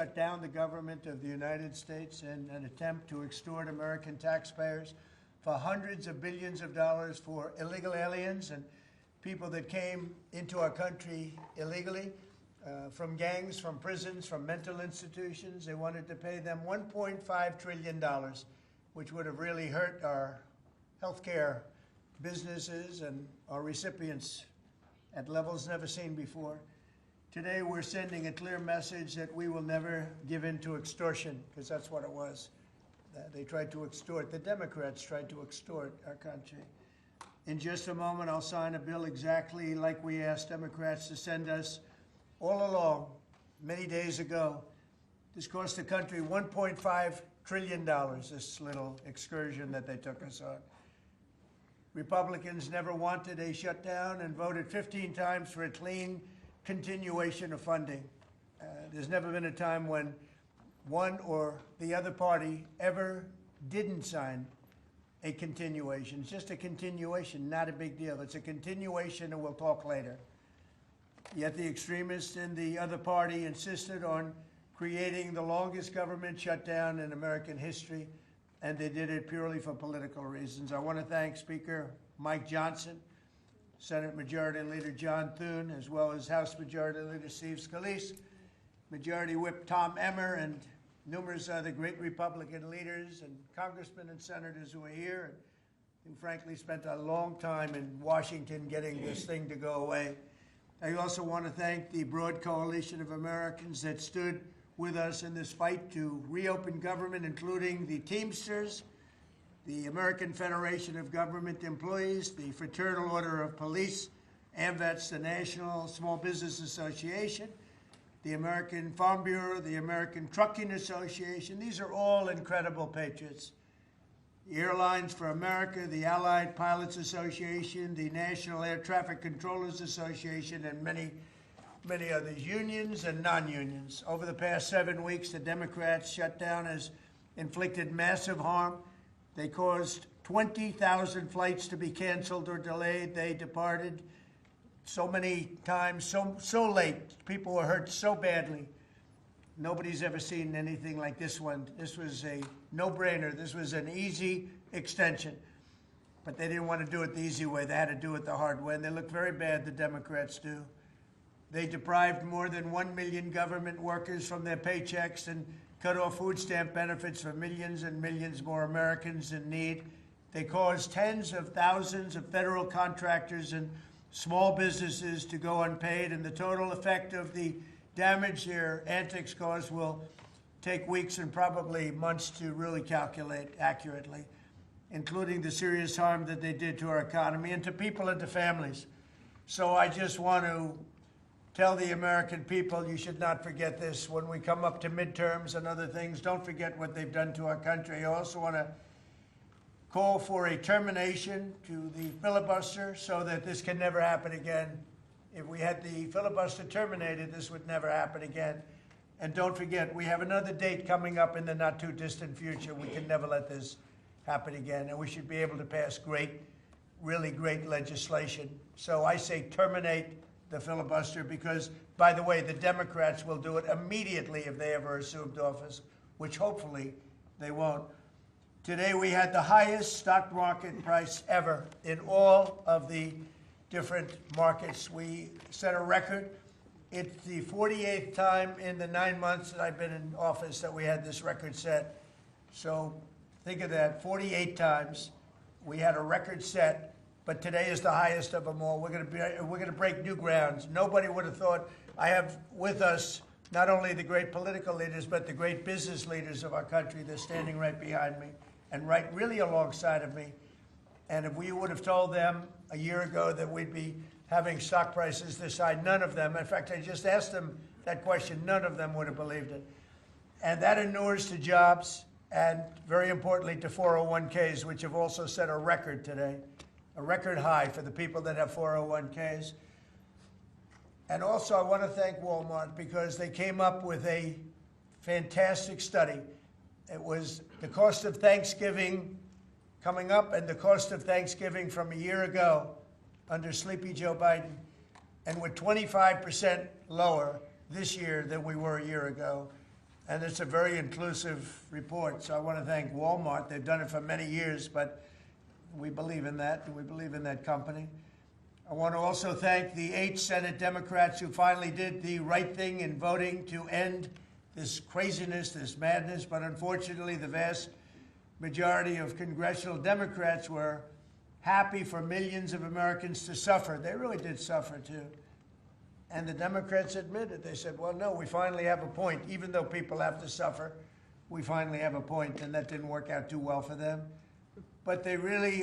shut down the government of the United States in an attempt to extort American taxpayers for hundreds of billions of dollars for illegal aliens and people that came into our country illegally from gangs, from prisons, from mental institutions. They wanted to pay them $1.5 trillion, which would have really hurt our healthcare businesses and our recipients at levels never seen before. Today, we're sending a clear message that we will never give in to extortion, because that's what it was. They tried to extort. The Democrats tried to extort our country. In just a moment, I'll sign a bill exactly like we asked Democrats to send us all along, many days ago. This cost the country $1.5 trillion, this little excursion that they took us on. Republicans never wanted a shutdown and voted 15 times for a clean continuation of funding. There's never been a time when one or the other party ever didn't sign a continuation. It's just a continuation, not a big deal. It's a continuation, and we'll talk later. Yet the extremists in the other party insisted on creating the longest government shutdown in American history, and they did it purely for political reasons. I want to thank Speaker Mike Johnson, Senate Majority Leader John Thune, as well as House Majority Leader Steve Scalise, Majority Whip Tom Emmer, and numerous other great Republican leaders and congressmen and senators who are here and who frankly spent a long time in Washington getting this thing to go away. I also want to thank the broad coalition of Americans that stood with us in this fight to reopen government, including the Teamsters, the American Federation of Government Employees, the Fraternal Order of Police, AMVETS, the National Small Business Association, the American Farm Bureau, the American Trucking Association. These are all incredible patriots. The Airlines for America, the Allied Pilots Association, the National Air Traffic Controllers Association, and many others, unions and non-unions. Over the past 7 weeks, the Democrats' shutdown has inflicted massive harm. They caused 20,000 flights to be canceled or delayed. They departed so many times, so late. People were hurt so badly. Nobody's ever seen anything like this one. This was a no-brainer. This was an easy extension. But they didn't want to do it the easy way. They had to do it the hard way. And they look very bad, the Democrats do. They deprived more than 1 million government workers from their paychecks and cut off food stamp benefits for millions and millions more Americans in need. They caused tens of thousands of federal contractors and small businesses to go unpaid, and the total effect of the damage their antics caused will take weeks and probably months to really calculate accurately, including the serious harm that they did to our economy and to people and to families. So I just want to tell the American people, you should not forget this. When we come up to midterms and other things, don't forget what they've done to our country. I also want to call for a termination to the filibuster so that this can never happen again. If we had the filibuster terminated, this would never happen again. And don't forget, we have another date coming up in the not-too-distant future. We can never let this happen again, and we should be able to pass great, really great legislation. So I say terminate the filibuster because, by the way, the Democrats will do it immediately if they ever assumed office, which hopefully they won't. Today we had the highest stock market price ever in all of the different markets. We set a record. It's the 48th time in the 9 months that I've been in office that we had this record set. So think of that, 48 times we had a record set. But today is the highest of them all. We're going to break new grounds. Nobody would have thought. I have with us not only the great political leaders, but the great business leaders of our country. They're standing right behind me and right really alongside of me. And if we would have told them a year ago that we'd be having stock prices this high, none of them, in fact, I just asked them that question, none of them would have believed it. And that inures to jobs and, very importantly, to 401ks, which have also set a record today. A record high for the people that have 401ks. And also I want to thank Walmart because they came up with a fantastic study. It was the cost of Thanksgiving coming up and the cost of Thanksgiving from a year ago under Sleepy Joe Biden. And we're 25% lower this year than we were a year ago. and it's a very inclusive report. So I want to thank Walmart. They've done it for many years, but we believe in that, and we believe in that company. I want to also thank the 8 Senate Democrats who finally did the right thing in voting to end this craziness, this madness, but unfortunately the vast majority of congressional Democrats were happy for millions of Americans to suffer. They really did suffer too. And the Democrats admitted, they said, well, no, we finally have a point. Even though people have to suffer, we finally have a point, and that didn't work out too well for them. But they really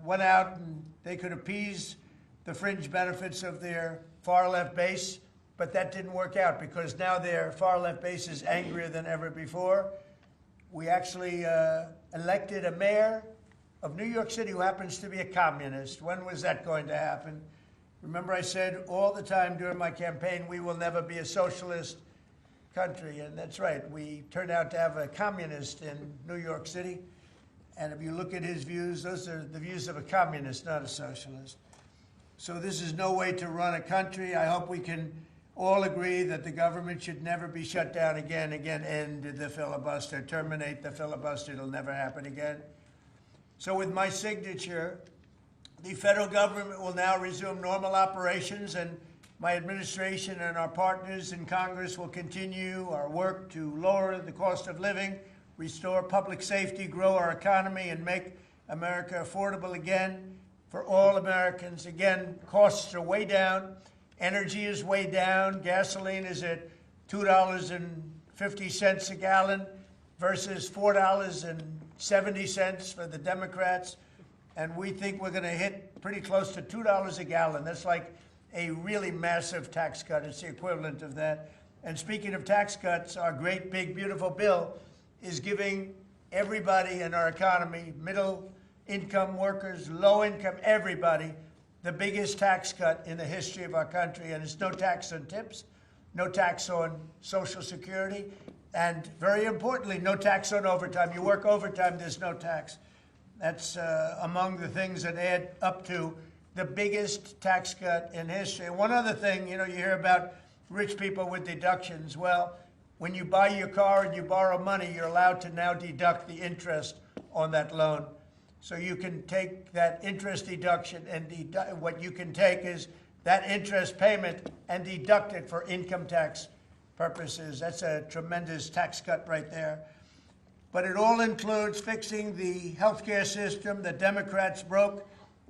went out and they could appease the fringe benefits of their far-left base, but that didn't work out because now their far-left base is angrier than ever before. We actually elected a mayor of New York City who happens to be a communist. When was that going to happen? Remember I said all the time during my campaign, we will never be a socialist country, and that's right. We turned out to have a communist in New York City, and if you look at his views, those are the views of a communist, not a socialist. So this is no way to run a country. I hope we can all agree that the government should never be shut down again, end the filibuster, terminate the filibuster. It'll never happen again. So with my signature, the federal government will now resume normal operations, and my administration and our partners in Congress will continue our work to lower the cost of living, restore public safety, grow our economy, and make America affordable again for all Americans. Again, costs are way down. Energy is way down. Gasoline is at $2.50 a gallon versus $4.70 for the Democrats. And we think we're going to hit pretty close to $2 a gallon. That's like a really massive tax cut. It's the equivalent of that. And speaking of tax cuts, our great, big, beautiful bill is giving everybody in our economy, middle income workers, low income, everybody, the biggest tax cut in the history of our country. And it's no tax on tips, no tax on Social Security, and very importantly, no tax on overtime. You work overtime, there's no tax. That's among the things that add up to the biggest tax cut in history. And one other thing, you hear about rich people with deductions. Well, when you buy your car and you borrow money, you're allowed to now deduct the interest on that loan. So you can take that interest deduction, and what you can take is that interest payment and deduct it for income tax purposes. That's a tremendous tax cut right there. But it all includes fixing the healthcare system that Democrats broke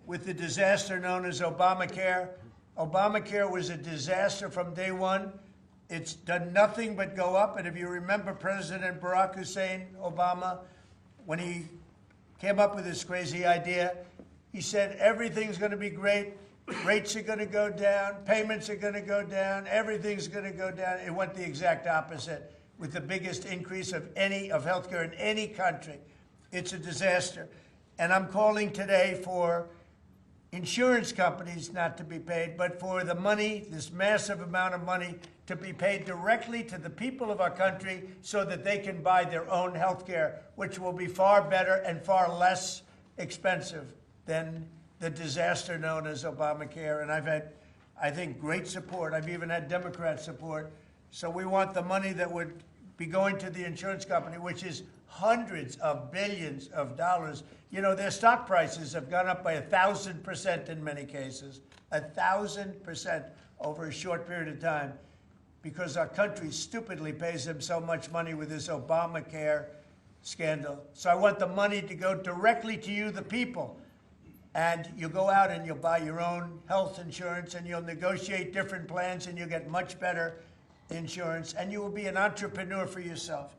with the disaster known as Obamacare. Obamacare was a disaster from day one. It's done nothing but go up. And if you remember President Barack Hussein Obama, when he came up with this crazy idea, he said everything's going to be great. Rates are going to go down. Payments are going to go down. Everything's going to go down. It went the exact opposite, with the biggest increase of healthcare in any country. It's a disaster. And I'm calling today for insurance companies not to be paid, but for the money, this massive amount of money, to be paid directly to the people of our country so that they can buy their own health care, which will be far better and far less expensive than the disaster known as Obamacare. And I've had, I think, great support. I've even had Democrat support. So we want the money that would be going to the insurance company, which is hundreds of billions of dollars. Their stock prices have gone up by 1,000% in many cases, 1,000% over a short period of time, because our country stupidly pays them so much money with this Obamacare scandal. So I want the money to go directly to you, the people. And you go out and you'll buy your own health insurance, and you'll negotiate different plans, and you'll get much better insurance, and you will be an entrepreneur for yourself.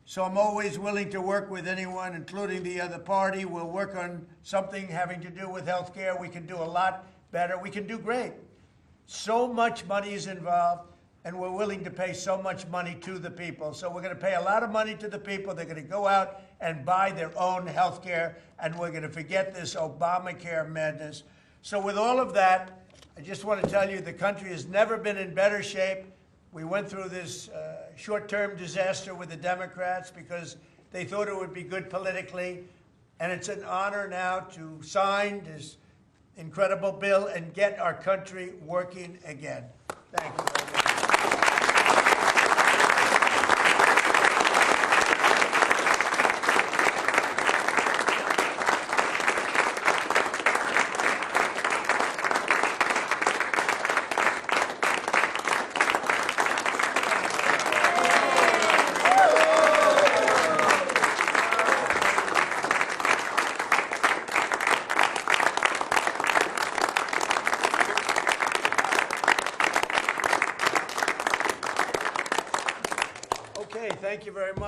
So I'm always willing to work with anyone, including the other party. We'll work on something having to do with health care. We can do a lot better. We can do great. So much money is involved, and we're willing to pay so much money to the people. So we're going to pay a lot of money to the people. They're going to go out and buy their own health care, and we're going to forget this Obamacare madness. So with all of that, I just want to tell you the country has never been in better shape. We went through this short-term disaster with the Democrats because they thought it would be good politically. And it's an honor now to sign this incredible bill and get our country working again. Thank you very much.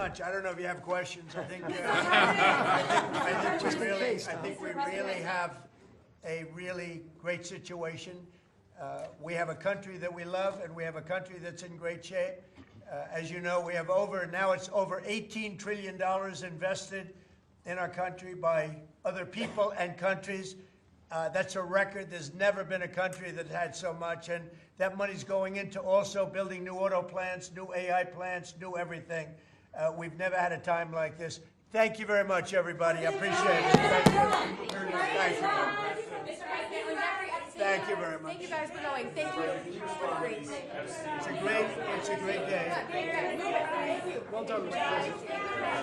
lunch. I don't know if you have questions. I think we really have a really great situation. We have a country that we love, and we have a country that's in great shape. As you know, we have now it's over $18 trillion invested in our country by other people and countries. That's a record. There's never been a country that had so much, and that money's going into also building new auto plants, new AI plants, new everything. We've never had a time like this. Thank you very much, everybody. I appreciate it. Thank you. Thank you very much. Thank you guys for going. Thank you. It's a great day. Thank you. Well done, Mr.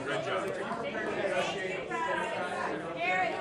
President. Aaron.